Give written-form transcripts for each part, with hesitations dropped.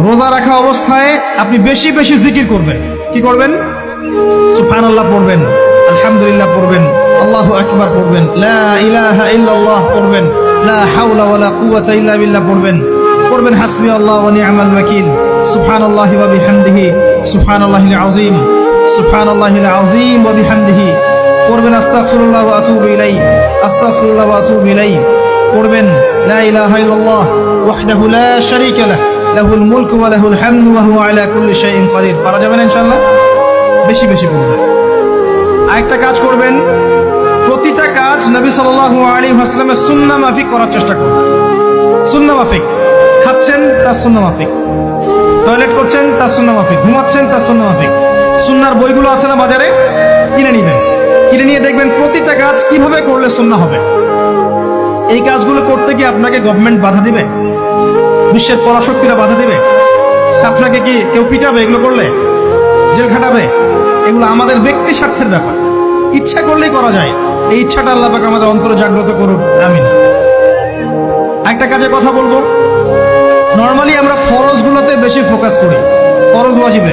রোজা রাখা অবস্থায় আপনি বেশি বেশি জিকির করবেন। কি করবেন? সুবহানাল্লাহ পড়বেন, আলহামদুলিল্লাহ পড়বেন, আল্লাহু আকবার পড়বেন, লা ইলাহা ইল্লাল্লাহ পড়বেন, লা হাওলা ওয়ালা কুওয়াতা ইল্লা বিল্লাহ পড়বেন, পড়বেন হাসবি আল্লাহ ওয়া নি'মাল ওয়াকিল, সুবহানাল্লাহি ওয়া বিহামদিহি, সুবহানাল্লাহিল আযীম, সুবহানাল্লাহিল আযীম ওয়া বিহামদিহি, পড়বেন আস্তাগফিরুল্লাহ ওয়া আতুবু ইলাইহি, আস্তাগফিরুল্লাহ ওয়া আতুবু ইলাইহি, পড়বেন লা ইলাহা ইল্লাল্লাহ ওয়াহদাহু লা শারীকা লাহু লাহুল মুলকু ওয়া লাহুল হামদু ওয়া হুয়া আলা কুল্লি শাইইন কাদির। পারা যাবে না ইনশাআল্লাহ? বেশি বেশি পড়বেন। আরেকটা কাজ করবেন, প্রতিটা কাজ নবী সাল্লাল্লাহু আলাইহি ওয়াসাল্লামের সুন্নাহ মাফিক করার চেষ্টা করবেন। সুন্নাহ মাফিক, খাচ্ছেন তার সুন্নাহ মাফিক, টয়লেট করছেন তার সুন্নাহ মাফিক, ঘুমাচ্ছেন তার সুন্নাহ মাফিক। সুন্নাহর বইগুলো আছে না বাজারে, কিনে নিবেন। কিনে নিয়ে দেখবেন প্রতিটা কাজ কিভাবে করলে সুন্নাহ হবে। এই কাজগুলো করতে গিয়ে আপনাকে গভর্নমেন্ট বাধা দিবে? বিশ্বের পরাশক্তিরা বাধা দিবে? আপনাকে কি কেউ পিটাবে এগুলো করলে? জেল খাটাবে? এগুলো আমাদের ব্যক্তি স্বার্থের ব্যাপার, ইচ্ছা করলেই করা যায়। এই ইচ্ছাটা আল্লাহ পাক আমাদের অন্তরে জাগ্রত করুন, আমিন। একটা কাজের কথা বলবো, নর্মালি আমরা ফরজগুলোতে বেশি ফোকাস করি, ফরজ ওয়াজিবে।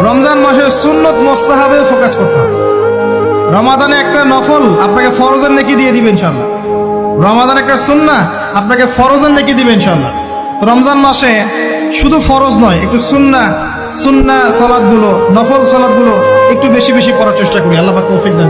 রমজান মাসের সুন্নত মুস্তাহাবে ফোকাস করতে হবে। রমাদানে একটা নফল আপনাকে ফরজের নেকি দিয়ে দিবে ইনশাআল্লাহ। রমাদান একটা সুন্নাহ আপনাকে ফরজের নেকি দিবে ইনশাআল্লাহ। রমজান মাসে শুধু ফরজ নয়, একটু সুন্নাহ সালাতগুলো, নফল সালাতগুলো একটু বেশি বেশি করার চেষ্টা করি। আল্লাহ পাক তৌফিক দেন।